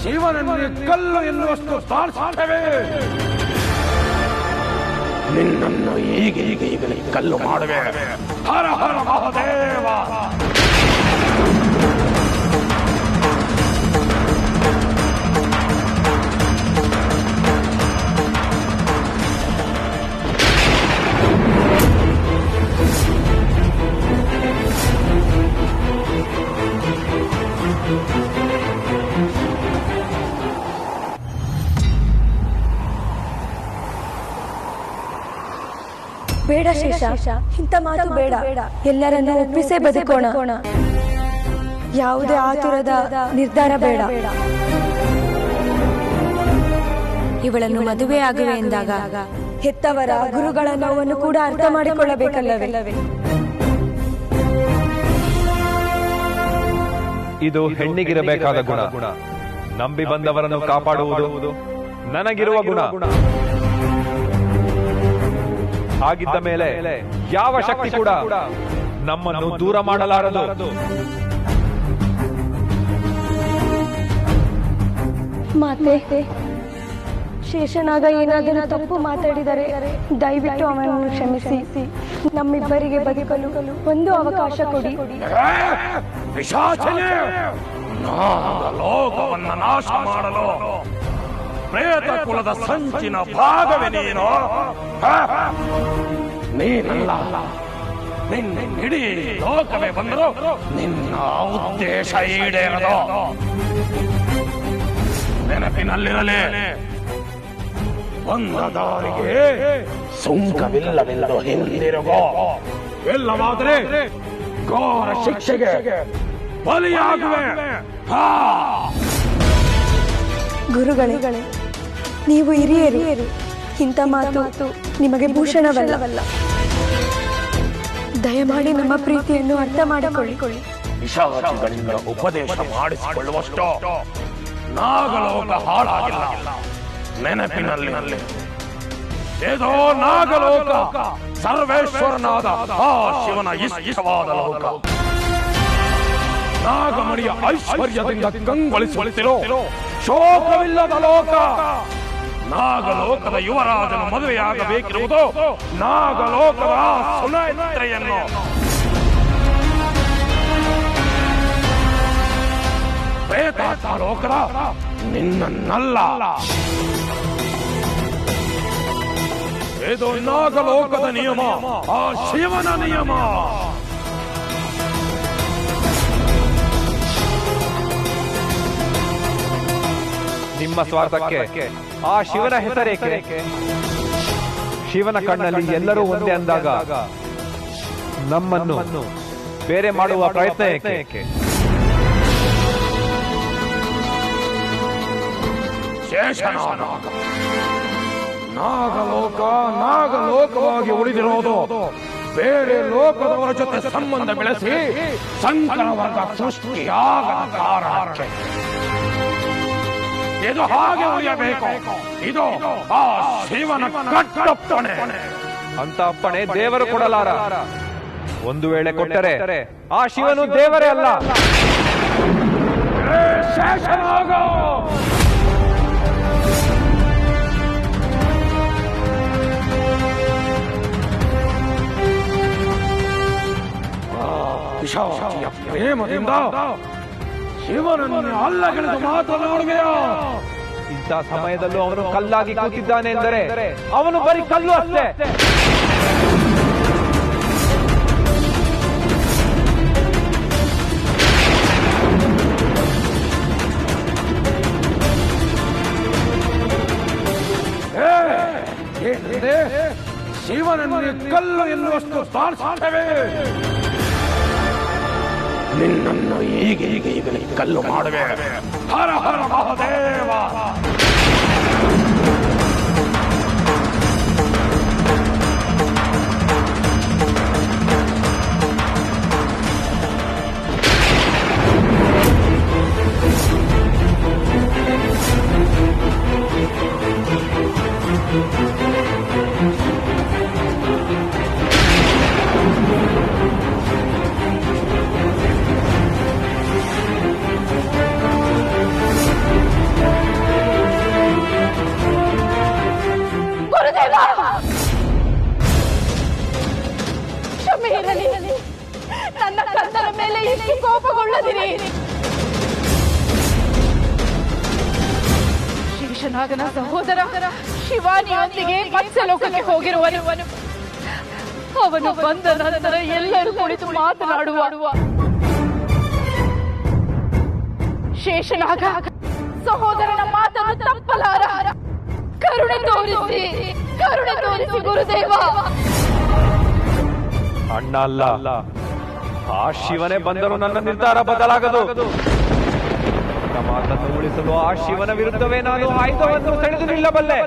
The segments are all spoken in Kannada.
ಶಿವನನ್ನು ಕಲ್ಲು ಎನ್ನುವಷ್ಟು ಸಾರಿಸುತ್ತೇವೆ. ನಿನ್ನನ್ನು ಈಗಲೇ ಕಲ್ಲು ಮಾಡುವೆ. ಹರ ಹರ ಮಹಾದೇವ. ಬೇಡ ಶೇಷ, ಇಂಥ ಮಾತು ಬೇಡ. ಎಲ್ಲರನ್ನೂ ಒಪ್ಪಿಸೇ ಬದುಕೋಣ. ಯಾವುದೇ ಆತುರದ ನಿರ್ಧಾರ ಬೇಡ. ಇವಳನ್ನು ಮದುವೆ ಆಗುವೆ ಎಂದಾಗ ಹೆತ್ತವರ ಗುರುಗಳ ನೋವನ್ನು ಕೂಡ ಅರ್ಥ ಮಾಡಿಕೊಳ್ಳಬೇಕಲ್ಲವೇ? ಇದು ಹೆಣ್ಣಿಗಿರಬೇಕಾದ ಗುಣ. ನಂಬಿ ಬಂದವರನ್ನು ಕಾಪಾಡುವುದು ನನಗಿರುವ ಗುಣ. ಆಗಿದ್ದ ಮೇಲೆ ಯಾವ ಶಕ್ತಿ ಕೂಡ ನಮ್ಮನ್ನು ದೂರ ಮಾಡಲಾರದು. ಮಾತೆ, ಶೇಷನಾಗ ಏನಾದರೂ ತಪ್ಪು ಮಾತಾಡಿದರೆ ದಯವಿಟ್ಟು ಅವನನ್ನು ಕ್ಷಮಿಸಿ. ನಮ್ಮಿಬ್ಬರಿಗೆ ಬದುಕಲು ಒಂದು ಅವಕಾಶ ಕೊಡಿ. ಲೋಕವನ್ನು ನಾಶ ಮಾಡಲು ಪ್ರೇತ ಕುಲದ ಸಂಚಿನ ಭಾಗವೇ ನೀನು. ನೀನಲ್ಲ, ನಿನ್ನ ಇಡೀ ಲೋಕವೇ ಬಂದರು ನಿನ್ನ ಉದ್ದೇಶ ಈಡೇರದು. ನೆನಪಿನಲ್ಲಿರಲಿ, ಒಂದ ದಾರಿಗೆ ಸುಂಕವಿಲ್ಲವೆಂದು ಹಿಂದಿರುಗೋ. ಇಲ್ಲವಾದರೆ ಘೋರ ಶಿಕ್ಷೆಗೆ ಬಲಿಯಾಗುವೆ. ಗುರುಗಳೇ, ನೀವು ಹಿರಿಯರು. ಇಂಥ ಮಾತು ನಿಮಗೆ ಭೂಷಣವಲ್ಲ. ದಯಮಾಡಿ ನಮ್ಮ ಪ್ರೀತಿಯನ್ನು ಅರ್ಥ ಮಾಡಿಕೊಳ್ಳಿ. ವಿಷಾದಗಳಿಂದ ಉಪದೇಶ ಮಾಡಿಸಿಕೊಳ್ಳುವಷ್ಟು ನಾಗಲೋಕ ಹಾಳಾಗಿಲ್ಲ. ನೆನಪಿನಲ್ಲಿ ಏದೋ ನಾಗಲೋಕ ಸರ್ವೇಶ್ವರನಾದ ಆ ಶಿವನ ಇಷ್ಟವಾದ ಲೋಕ. ನಾಗಮಣಿಯ ಐಶ್ವರ್ಯದಿಂದ ಕಂಗೊಳಿಸುತ್ತಿರೋ ಶೋಕವಿಲ್ಲದ ಲೋಕ. ನಾಗಲೋಕದ ಯುವರಾಜನ ಮದುವೆಯಾಗಬೇಕಿರುವುದು ನಾಗಲೋಕದ ಸುನೇತ್ರೆಯನ್ನು. ಪ್ರೇತಾಲೋಕದ ನಿನ್ನನ್ನಲ್ಲ. ಇದು ನಾಗಲೋಕದ ನಿಯಮ, ಆ ಶಿವನ ನಿಯಮ. ನಿಮ್ಮ ಸ್ವಾರ್ಥಕ್ಕೆ ಆ ಶಿವನ ಹೆಸರೇಕೆ? ಶಿವನ ಕಣ್ಣಲ್ಲಿ ಎಲ್ಲರೂ ಒಂದೇ ಅಂದಾಗ ನಮ್ಮನ್ನು ಬೇರೆ ಮಾಡುವ ಪ್ರಯತ್ನ ಏಕೆ? ನಾಗಲೋಕ ನಾಗಲೋಕವಾಗಿ ಉಳಿದಿರೋದು ಬೇರೆ ಲೋಕದವರ ಜೊತೆ ಸಂಬಂಧ ಬೆಳೆಸಿ ಸಂಕರ ವರ್ಗ ಸೃಷ್ಟಿಯಾಗದ ಕಾರಣಕ್ಕೆ. ಇದು ಹಾಗೆ ಉಳಿಯಬೇಕು. ಇದು ಆ ಶಿವನ ಕಟ್ಟಪ್ಪಣೆ. ಅಂತ ಅಪ್ಪಣೆ ದೇವರು ಕೊಡಲಾರ. ಒಂದು ವೇಳೆ ಕೊಟ್ಟರೆ ಆ ಶಿವನು ದೇವರೇ ಅಲ್ಲ. ಶೇಷನಾಗ ಪಿಶಾಚಿಯ ಪ್ರೇಮದಿಂದ ಶಿವನನ್ನು ಅಲ್ಲಗೆಳೆದು ಮಾತನಾಡುವೆಯಾ? ಇಂಥ ಸಮಯದಲ್ಲೂ ಅವನು ಕಲ್ಲಾಗಿ ಕೂತಿದ್ದಾನೆ ಎಂದರೆ ಅವನು ಬರೀ ಕಲ್ಲು ಅಷ್ಟೇ. ಶಿವನನ್ನು ಕಲ್ಲು ಎನ್ನುವಷ್ಟು ಸಾರಿಸುತ್ತೇವೆ. ನಿನ್ನನ್ನು ಈಗಲೇ ಕಲ್ಲು ಮಾಡುವೆ. ಹರ ಹರ ಮಹಾದೇವ. ಕೊಲ್ಲದಿರಿ. ಶೇಷನಾಗನ ಸಹೋದರ ಶಿವಾನಿಯೊಂದಿಗೆ ಮತ್ಸ್ಯಲೋಕಕ್ಕೆ ಹೋಗಿರುವನು. ಅವನು ಬಂದ ನಂತರ ಎಲ್ಲರೂ ಕುಳಿತು ಮಾತನಾಡುವ. ಶೇಷನಾಗ ಸಹೋದರನ ಮಾತನ್ನು ತಪ್ಪಲಾರ. ಕರುಣೆ ತೋರಿಸಿ ಗುರುದೇವ. ಅಣ್ಣ ಅಲ್ಲ, ಆ ಶಿವನೇ ಬಂದರೂ ನನ್ನ ನಿರ್ಧಾರ ಬದಲಾಗದು. ನನ್ನ ಮಾತನ್ನು ಉಳಿಸಲು ಆ ಶಿವನ ವಿರುದ್ಧವೇ ನಾನು ಆಯುಧವನ್ನು ಸೆಳೆದು ನಿಲ್ಲಬಲ್ಲೆ.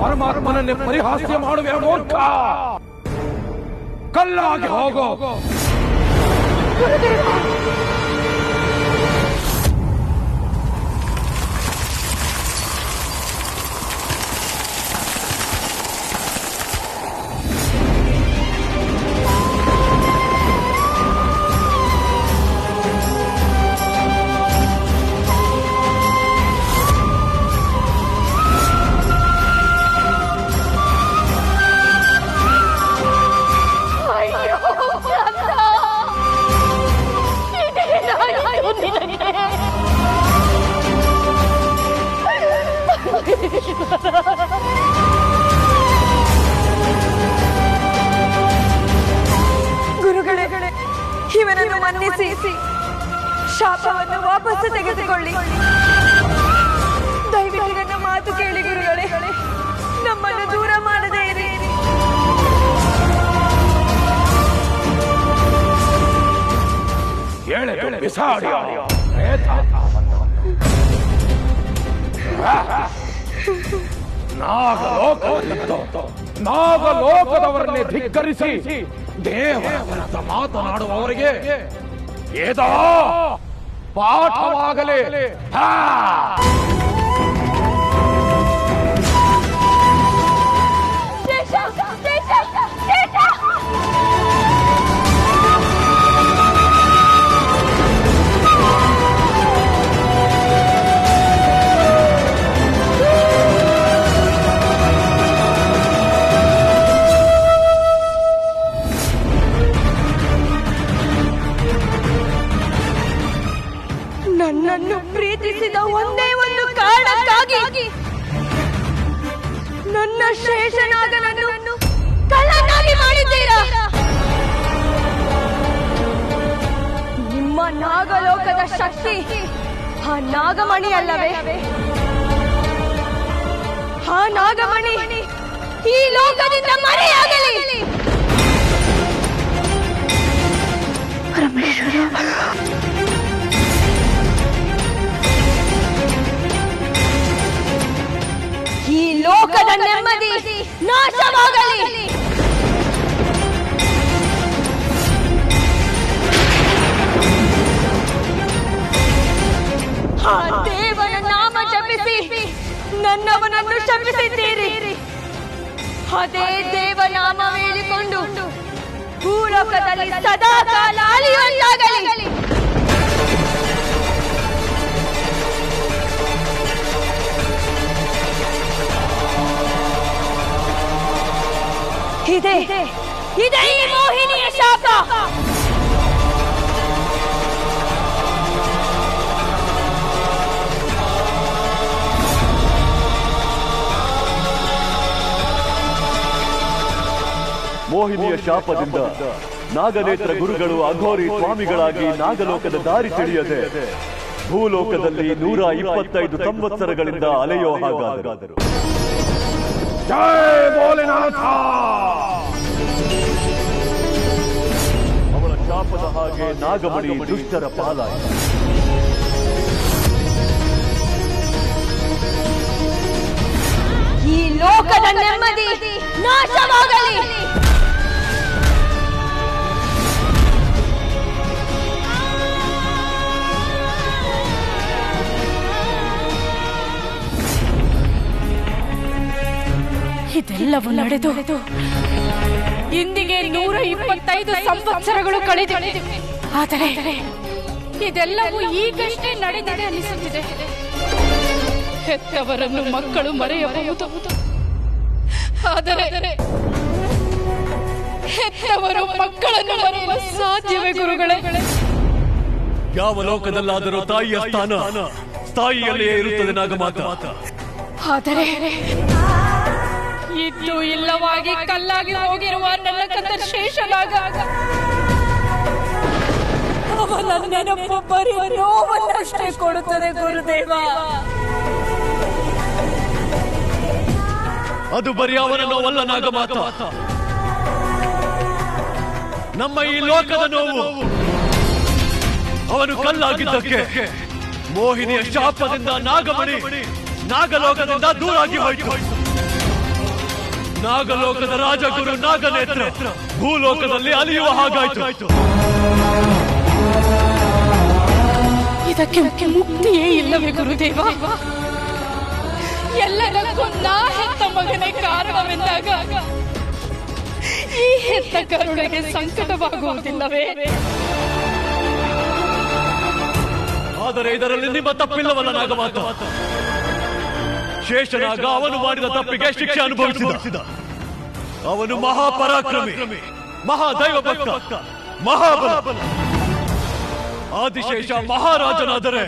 ಪರಮಾತ್ಮನನ್ನೇ ಪರಿಹಾಸ್ಯ ಮಾಡುವೆ ಮೂರ್ಖ. ಕಲ್ಲಾಗಿ ಹೋಗೋ. ಗುರುಗಳೇ, ಇವನನ್ನು ಮನ್ನಿಸಿ ಶಾಪವನ್ನು ವಾಪಸ್ಸು ತೆಗೆದುಕೊಳ್ಳಿ. ದಯವಿಟ್ಟು ನನ್ನ ಮಾತು ಕೇಳಿ ಗುರುಗಳೇ, ನಮ್ಮನ್ನು ದೂರ ಮಾಡದೇ ಇರಿ. ನಾಗಲೋಕದವರನ್ನೇ ಧಿಕ್ಕರಿಸಿ ದೇವರ ವಿರುದ್ಧ ಮಾತನಾಡುವವರಿಗೆ ಏದೋ ಪಾಠವಾಗಲಿ. ನನ್ನನ್ನು ಪ್ರೀತಿಸಿದ ಒಂದೇ ಒಂದು ಕಾರಣಕ್ಕಾಗಿ ನನ್ನ ಶೇಷನಾಗನನ್ನು ಕಳ್ಳನಾಗಿ ಮಾಡಿದ್ದೀರಾ. ನಿಮ್ಮ ನಾಗಲೋಕದ ಶಕ್ತಿ ಆ ನಾಗಮಣಿ ಅಲ್ಲವೇ? ಆ ನಾಗಮಣಿ ಈ ಲೋಕದಿಂದ ಮರೆಯಾಗಲಿ. ಈ ಲೋಕದ ನೆಮ್ಮದಿ ನಾಶವಾಗಲಿ. ಆ ದೇವನ ನಾಮ ಜಪಿಸಿ ನನ್ನವನನ್ನು ಶಪಿಸಿದ್ದೀರಿ. ಅದೇ ದೇವನಾಮ ಹೇಳಿಕೊಂಡು ಭೂಲೋಕದಲ್ಲಿ ಸದಾ ಕಾಲ ಅಲಿಯುವಂತಾಗಲಿ. ಇದೆ ಈ ಮೋಹಿನಿಯ ಶಾಪ. ಮೋಹಿನಿಯ ಶಾಪದಿಂದ ನಾಗನೇತ್ರ ಗುರುಗಳು ಅಘೋರಿ ಸ್ವಾಮಿಗಳಾಗಿ ನಾಗಲೋಕದ ದಾರಿ ತಿಳಿಯದೆ ಭೂಲೋಕದಲ್ಲಿ 125 ಸಂವತ್ಸರಗಳಿಂದ ಅಲೆಯೋ ಹಾಗಾದರು. ಜಯ ಭೋಲೆನಾಥ. ಅವಳ ಶಾಪದ ಹಾಗೆ ನಾಗಮಣಿ ದುಷ್ಟರ ಪಾಲಾಯಿತು. ಈ ಲೋಕದ ನೆಮ್ಮದಿ ನಾಶವಾಗಲಿ. ಇದೆಲ್ಲವೂ ನಡೆದು ಇಂದಿಗೆ 125 ಸಂವತ್ಸರಗಳು ಕಳೆದಿವೆ. ಆದರೆ ಇದೆಲ್ಲವೂ ಈಗಷ್ಟೇ ನಡೆದಿದೆ ಅನಿಸುತ್ತಿದೆ. ಹೆತ್ತವರನ್ನು ಮಕ್ಕಳು ಮರೆಯಬಹುದು, ಆದರೆ ಹೆತ್ತವರು ಮಕ್ಕಳನ್ನು ಮರೆಯಲು ಸಾಧ್ಯವೇ ಗುರುಗಳೇ? ಯಾವ ಲೋಕದಲ್ಲಾದರೂ ತಾಯಿಯ ಸ್ಥಾನ ತಾಯಿಯಲ್ಲಿಯೇ ಇರುತ್ತದೆ ನಾಗಮಾತ. ಆದರೆ ಇದ್ದು ಇಲ್ಲವಾಗಿ ಕಲ್ಲಾಗಿ ಹೋಗಿರುವ ನನ್ನ ಕಂದ ಶೇಷನಾಗ ಅವನ ನೆನಪು ಬರೀ ನೋವನ್ನಷ್ಟೇ ಕೊಡುತ್ತದೆ ಗುರುದೇವ. ಅದು ಬರೀ ಅವನ ನೋವಲ್ಲ ನಾಗಮಾತ, ನಮ್ಮ ಈ ಲೋಕದ ನೋವು. ಅವನು ಕಲ್ಲಾಗಿದ್ದಕ್ಕೆ ಮೋಹಿನಿಯ ಶಾಪದಿಂದ ನಾಗಮಣಿ ನಾಗಲೋಕದಿಂದ ದೂರಾಗಿ ಹೋಯಿತು. ನಾಗಲೋಕದ ರಾಜಗುರು ನಾಗನೇತ್ರ ಭೂಲೋಕದಲ್ಲಿ ಅಲಿಯುವ ಹಾಗಾಯಿತು. ಇದಕ್ಕೆ ಮುಕ್ತಿಯೇ ಇಲ್ಲವೇ ಗುರುದೇವ? ಎಲ್ಲರಿಗೂ ನಾ ಹೆತ್ತ ಮಗನೇ ಕಾರಣವೆಂದಾಗ ಈ ಹೆತ್ತ ಕರುಣೆಗೆ ಸಂಕಟವಾಗುವುದಿಲ್ಲವೇ? ಆದರೆ ಇದರಲ್ಲಿ ನಿಮ್ಮ ತಪ್ಪಿಲ್ಲವಲ್ಲ ನಾಗಮಾತ. ಶೇಷನಾಗ ಅವನು ಮಾಡಿದ ತಪ್ಪಿಗೆ ಶಿಕ್ಷೆ ಅನುಭವಿಸಿದ. ಅವನು ಮಹಾಪರಾಕ್ರಮಿ, ಮಹಾದೈವ ಭಕ್ತ, ಮಹಾಬಲ. ಆದಿಶೇಷ ಮಹಾರಾಜನಾದರೆ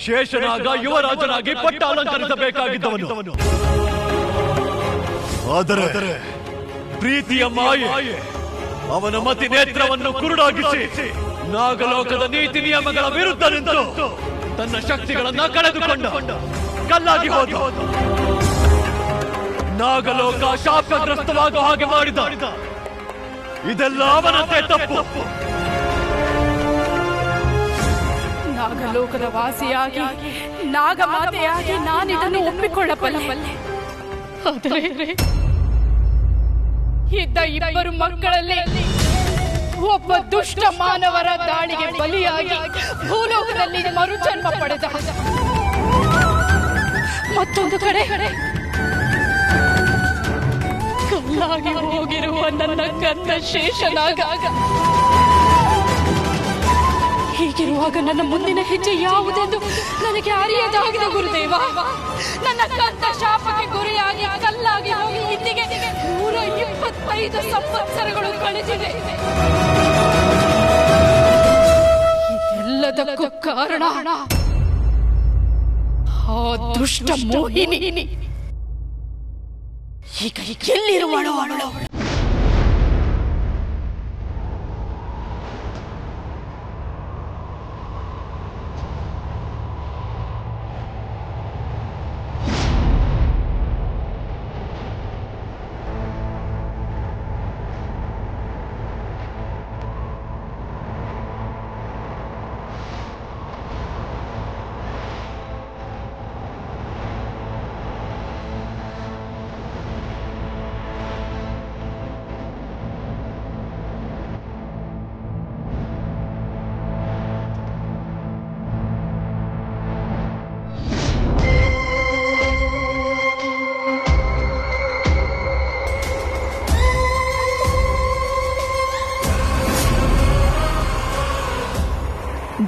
ಶೇಷನಾಗ ಯುವರಾಜನಾಗಿ ಪಟ್ಟ ಅಲಂಕರಿಸಬೇಕಾಗಿದ್ದವನು. ಆದರೆ ಪ್ರೀತಿಯ ಮಾಯೆ ಅವನ ಮತಿ ನೇತ್ರವನ್ನು ಕುರುಡಾಗಿಸಿ ನಾಗಲೋಕದ ನೀತಿ ನಿಯಮಗಳ ವಿರುದ್ಧ ನಿಂತು ತನ್ನ ಶಕ್ತಿಗಳನ್ನ ಕಳೆದುಕೊಂಡ ಕಲ್ಲಾಗಿ ಹೋದ. ನಾಗಲೋಕ ಶಾಪಗ್ರಸ್ತವಾಗುವ ಹಾಗೆ ಮಾಡಿದ. ಇದೆಲ್ಲ ಅವನದ್ದೇ ತಪ್ಪು. ನಾಗಲೋಕದ ವಾಸಿಯಾಗಿ ನಾಗಮಾತೆಯಾಗಿ ನಾನಿದನ್ನು ಒಪ್ಪಿಕೊಳ್ಳಬಲ್ಲೆ. ಆದರೆ ಇದ್ದ 2 ಮಕ್ಕಳಲ್ಲಿ ಒಬ್ಬ ದುಷ್ಟ ಮಾನವರ ದಾಳಿಗೆ ಬಲಿಯಾಗಿ ಭೂಲೋಕದಲ್ಲಿ ಮರುಜನ್ಮ ಪಡೆದ. ಮತ್ತೊಂದು ಕಡೆ ಕಲ್ಲಾಗಿ ಹೋಗಿರುವ ನನ್ನ ಕಂದ ಶೇಷನಾಗ. ಹೀಗಿರುವಾಗ ನನ್ನ ಮುಂದಿನ ಹೆಜ್ಜೆ ಯಾವುದೆಂದು ನನಗೆ ಅರಿಯದಾಗಿದೆ ಗುರುದೇವ. ನನ್ನ ಕಂದ ಶಾಪಕ್ಕೆ ಗುರಿಯಾಗಿ ಕಲ್ಲಾಗಿ ಹೋಗಿ ಇಂದಿಗೆ 125 ಸಂವತ್ಸರಗಳು ಕಳೆದಿವೆ. ಇದೆಲ್ಲದಕ್ಕೂ ಕಾರಣ ಆ ದುಷ್ಟ ಮೋಹಿನಿ. ಈಗ ಎಲ್ಲಿರುವಳು ಅವಳು?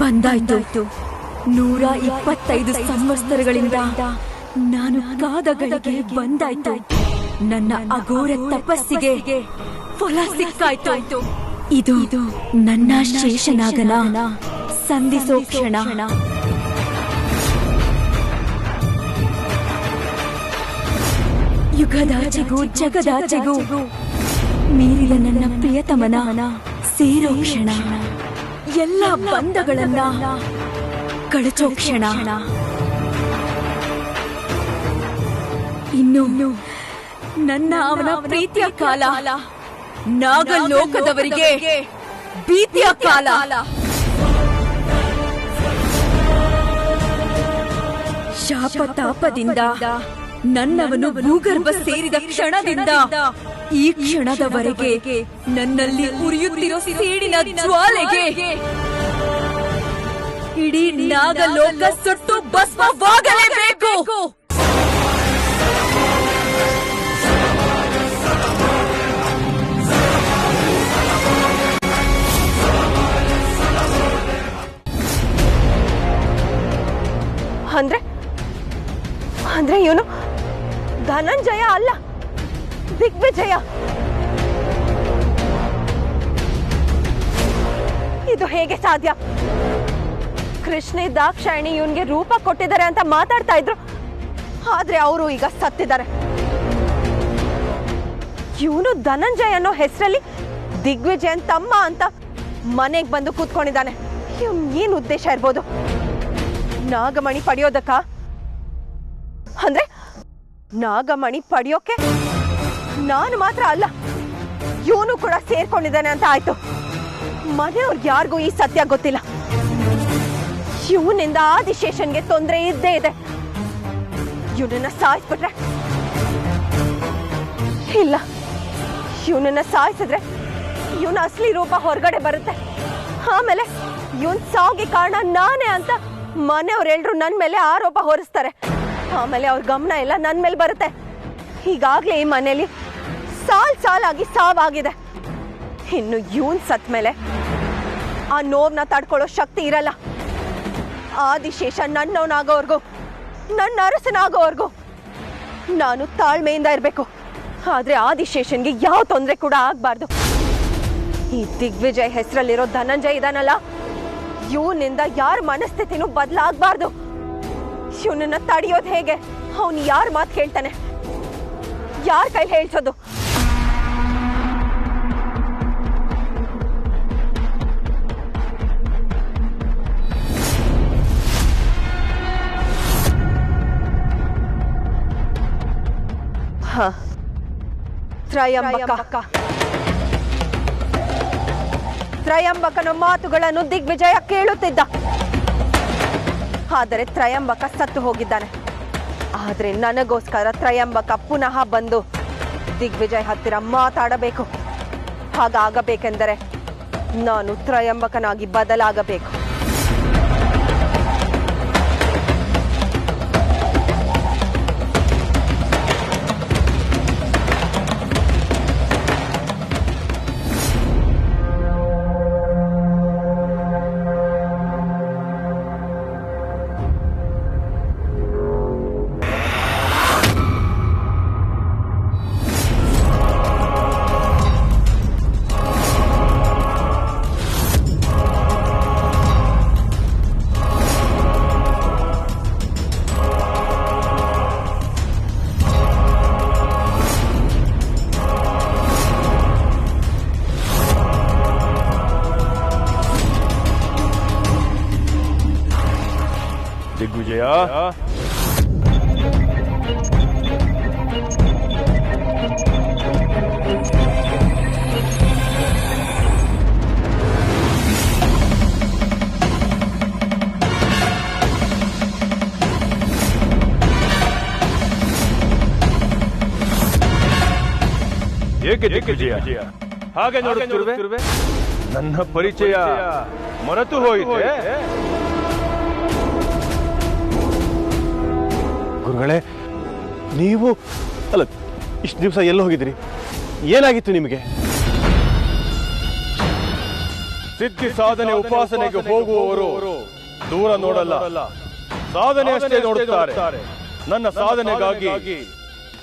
ಬಂದಾಯ್ತು. 125 ಸಂವತ್ಸರಗಳಿಂದ ನಾನು ಕಾದ ಗಳಿಗೆ ಬಂದಾಯ್ತು. ನನ್ನ ಅಘೋರ ತಪಸ್ಸಿಗೆ ಫಲ ಸಿಕ್ಕಾಯ್ತು. ಇದು ನನ್ನ ಶೇಷನಾಗನ ಸಂಧಿಸೋ ಕ್ಷಣ. ಯುಗದಾಚೆಗೂ ಜಗದಾಚೆಗೂ ಮೀರಿದ ನನ್ನ ಪ್ರಿಯತಮನ ಸೇರೋ ಕ್ಷಣ. ಎಲ್ಲ ಬಂಧಗಳನ್ನ ಕಳಚೋ ಕ್ಷಣ. ಇನ್ನು ನನ್ನ ಅವನ ಪ್ರೀತಿಯ ಕಾಲ, ನಾಗಲೋಕದವರಿಗೆ ಭೀತಿಯ ಕಾಲ. ಶಾಪತಾಪದಿಂದ ನನ್ನವನು ಭೂಗರ್ಭ ಸೇರಿದ ಕ್ಷಣದಿಂದ ಈ ಕ್ಷಣದವರೆಗೆ ನನ್ನಲ್ಲಿ ಉರಿಯುತ್ತಿರೋ ಸೇಡಿನ ಜ್ವಾಲೆಗೆ ಇಡೀ ನಾಗಲೋಕ ಸುಟ್ಟು ಭಸ್ಮವಾಗಲೇಬೇಕು. ಅಲ್ಲ, ದಿಗ್ವಿಜಯ. ಇದು ಹೇಗೆ ಸಾಧ್ಯ? ಕೃಷ್ಣ ದಾಕ್ಷಾಯಣಿ ಇವನ್ಗೆ ರೂಪ ಕೊಟ್ಟಿದ್ದಾರೆ ಅಂತ ಮಾತಾಡ್ತಾ ಇದ್ರು, ಆದ್ರೆ ಅವರು ಈಗ ಸತ್ತಿದ್ದಾರೆ. ಇವನು ಧನಂಜಯ ಅನ್ನೋ ಹೆಸರಲ್ಲಿ ದಿಗ್ವಿಜಯನ್ ತಮ್ಮ ಅಂತ ಮನೆಗೆ ಬಂದು ಕೂತ್ಕೊಂಡಿದ್ದಾನೆ. ಇವನ್ ಏನ್ ಉದ್ದೇಶ ಇರ್ಬೋದು? ನಾಗಮಣಿ ಪಡೆಯೋದಕ್ಕ? ಅಂದ್ರೆ ನಾಗಮಣಿ ಪಡೆಯೋಕೆ ನಾನು ಮಾತ್ರ ಅಲ್ಲ, ಇವನು ಕೂಡ ಸೇರ್ಕೊಂಡಿದ್ದಾನೆ ಅಂತ ಆಯ್ತು. ಮನೆಯವ್ರಿಗೆ ಯಾರಿಗೂ ಈ ಸತ್ಯ ಗೊತ್ತಿಲ್ಲ. ಇವನಿಂದ ಆದಿಶೇಷನ್ಗೆ ತೊಂದರೆ ಇದ್ದೇ ಇದೆ. ಇವನನ್ನ ಸಾಯಿಸ್ಬಿಟ್ರೆ ಇಲ್ಲ, ಇವನನ್ನ ಸಾಯಿಸಿದ್ರೆ ಇವನ ಅಸಲಿ ರೂಪ ಹೊರಗಡೆ ಬರುತ್ತೆ. ಆಮೇಲೆ ಇವನ್ ಸಾವಿಗೆ ಕಾರಣ ನಾನೇ ಅಂತ ಮನೆಯವ್ರೆಲ್ರು ನನ್ ಮೇಲೆ ಆರೋಪ ಹೊರಿಸ್ತಾರೆ. ಆಮೇಲೆ ಅವ್ರ ಗಮನ ಎಲ್ಲ ನನ್ ಮೇಲೆ ಬರುತ್ತೆ. ಈಗಾಗ್ಲೇ ಈ ಮನೇಲಿ ಸಾಲಾಗಿ ಸಾವಾಗಿದೆ. ಇನ್ನು ಇವನ್ ಸತ್ ಮೇಲೆ ಆ ನೋವ್ನ ತಡ್ಕೊಳ್ಳೋ ಶಕ್ತಿ ಇರಲ್ಲ. ಆದಿಶೇಷ ನನ್ನವನಾಗೋವರ್ಗೂ, ನನ್ನ ಅರಸನಾಗೋವರ್ಗೂ ನಾನು ತಾಳ್ಮೆಯಿಂದ ಇರ್ಬೇಕು. ಆದ್ರೆ ಆದಿಶೇಷನ್ಗೆ ಯಾವ ತೊಂದರೆ ಕೂಡ ಆಗ್ಬಾರ್ದು. ಈ ದಿಗ್ವಿಜಯ್ ಹೆಸರಲ್ಲಿರೋ ಧನಂಜಯ್ ಇದಾನಲ್ಲ, ಇವನಿಂದ ಯಾರ ಮನಸ್ಥಿತಿನೂ ಬದಲಾಗಬಾರ್ದು. ಇವನನ್ನ ತಡೆಯೋದು ಹೇಗೆ? ಅವನು ಯಾರ ಮಾತು ಕೇಳ್ತಾನೆ? ಯಾರ ಕೈಲಿ ಹೇಳ್ಸೋದು? ತ್ರಯಂಬಕನ ಮಾತುಗಳನ್ನು ದಿಗ್ವಿಜಯ ಕೇಳುತ್ತಿದ್ದ. ಆದರೆ ತ್ರಯಂಬಕ ಸತ್ತು ಹೋಗಿದ್ದಾನೆ. ಆದ್ರೆ ನನಗೋಸ್ಕರ ತ್ರಯಂಬಕ ಪುನಃ ಬಂದು ದಿಗ್ವಿಜಯ್ ಹತ್ತಿರ ಮಾತಾಡಬೇಕು. ಹಾಗಾಗಬೇಕೆಂದರೆ ನಾನು ತ್ರಯಂಬಕನಾಗಿ ಬದಲಾಗಬೇಕು. ದಿಗ್ವಿಜಯ, ಏಕೆ ದಿಗ್ವಿಜಯ ಹಾಗೆ ನೋಡುತ್ತಿರುವೆ? ನನ್ನ ಪರಿಚಯ ಮರೆತು ಹೋಯಿತೆ? ಗುರುಗಳೇ, ನೀವು ಅಲ್ಲ, ಇಷ್ಟು ದಿವಸ ಎಲ್ಲ ಹೋಗಿದ್ರಿ? ಏನಾಗಿತ್ತು ನಿಮಗೆ? ಸಿದ್ಧಿ ಸಾಧನೆ ಉಪಾಸನೆಗೆ ಹೋಗುವವರು ದೂರ ನೋಡಲ್ಲ, ಸಾಧನೆ ಅಷ್ಟೇ ನೋಡುತ್ತಾರೆ. ನನ್ನ ಸಾಧನೆಗಾಗಿ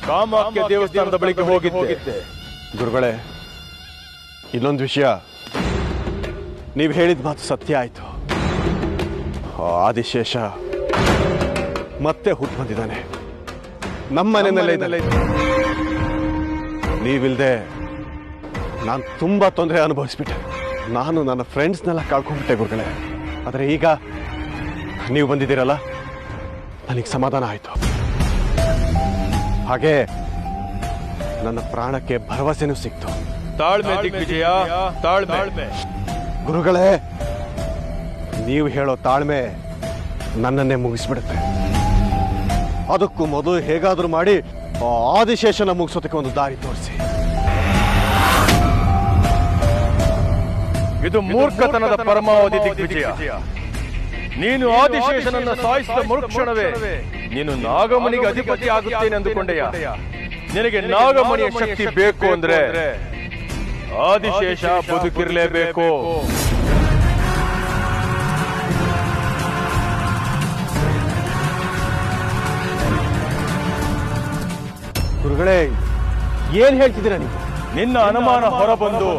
ಕಾಮಾಖ್ಯ ದೇವಸ್ಥಾನದ ಬಳಿಗೆ ಹೋಗಿದ್ದೆ. ಗುರುಗಳೇ, ಇನ್ನೊಂದು ವಿಷಯ, ನೀವು ಹೇಳಿದ ಮಾತು ಸತ್ಯ ಆಯ್ತು. ಆದಿಶೇಷ ಮತ್ತೆ ಹುಟ್ಟು ಬಂದಿದ್ದಾನೆ, ನಮ್ಮ ಮನೆಯಲ್ಲೇ. ನೀವಿಲ್ದೆ ನಾನು ತುಂಬಾ ತೊಂದರೆ ಅನುಭವಿಸ್ಬಿಟ್ಟೆ. ನಾನು ನನ್ನ ಫ್ರೆಂಡ್ಸ್ನೆಲ್ಲ ಕಳ್ಕೊಂಡ್ಬಿಟ್ಟೆ ಗುರುಗಳೇ. ಆದರೆ ಈಗ ನೀವು ಬಂದಿದ್ದೀರಲ್ಲ, ನನಗೆ ಸಮಾಧಾನ ಆಯಿತು. ಹಾಗೆ ನನ್ನ ಪ್ರಾಣಕ್ಕೆ ಭರವಸೆನೂ ಸಿಕ್ತು. ತಾಳ್ಮೆ ದಿಗ್ವಿಜಯ, ತಾಳ್ಮೆ. ಗುರುಗಳೇ, ನೀವು ಹೇಳೋ ತಾಳ್ಮೆ ನನ್ನನ್ನೇ ಮುಗಿಸ್ಬಿಡುತ್ತೆ. ಅದಕ್ಕೂ ಮೊದಲು ಹೇಗಾದ್ರೂ ಮಾಡಿ ಆದಿಶೇಷನ ಮುಗಿಸೋದಕ್ಕೆ ಒಂದು ದಾರಿ ತೋರಿಸಿ. ಇದು ಮೂರ್ಖತನದ ಪರಮಾವಧಿ ದಿಗ್ವಿಜಯ. ನೀನು ಆದಿಶೇಷನನ್ನ ಸಾಯಿಸಿದ ಮರುಕ್ಷಣವೇ ನೀನು ನಾಗಮಣಿಗೆ ಅಧಿಪತಿ ಆಗುತ್ತೇನೆ ಅಂದುಕೊಂಡೆಯ. ನಿನಗೆ ನಾಗಮಣಿಯ ಶಕ್ತಿ ಬೇಕು ಅಂದ್ರೆ ಆದಿಶೇಷ ಬದುಕಿರಲೇಬೇಕು. ಗುರುಗಳೇ ಏನ್ ಹೇಳ್ತಿದ್ದೀರಾ ನೀವು? ನಿನ್ನ ಅನುಮಾನ ಹೊರಬಂದು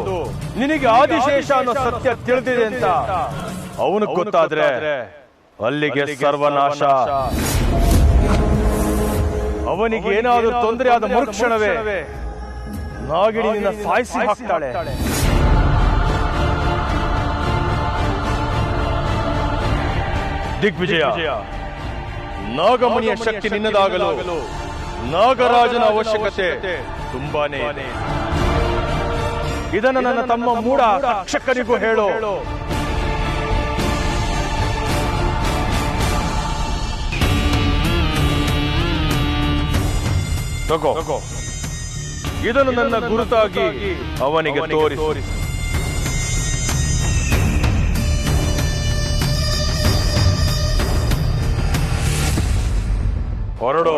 ನಿನಗೆ ಆದಿಶೇಷ ಅನ್ನೋ ಸತ್ಯ ತಿಳಿದಿದೆ ಅಂತ ಅವನು ಗೊತ್ತಾದ್ರೆ ಅಲ್ಲಿಗೆ ಸರ್ವನಾಶ. ಅವನಿಗೆ ಏನಾದರೂ ತೊಂದರೆ ಆದ ಮರುಕ್ಷಣವೇ ನಾಗಿಣಿ ನಿನ್ನ ಸಾಯಿಸಿ ಹಾಕ್ತಾಳೆ. ದಿಗ್ವಿಜಯ, ನಾಗಮಣಿಯ ಶಕ್ತಿ ನಿನ್ನದಾಗಲು ನಾಗರಾಜನ ಅವಶ್ಯಕತೆ ತುಂಬಾನೇ ಇದೆ. ಇದನ್ನು ನನ್ನ ತಮ್ಮ ಮೂಡ ತಕ್ಷಕನಿಗೂ ಹೇಳೋ. ತಗೋ, ಇದನ್ನು ನನ್ನ ಗುರುತಾಗಿ ಅವನಿಗೆ ತೋರಿಸು. ಹೊರಡು.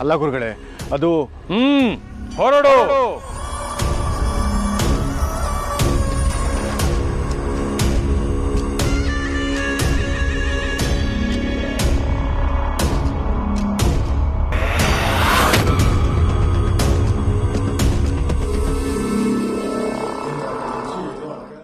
ಅಲ್ಲ ಗುರುಗಳೇ, ಅದು ಹೊರಡು.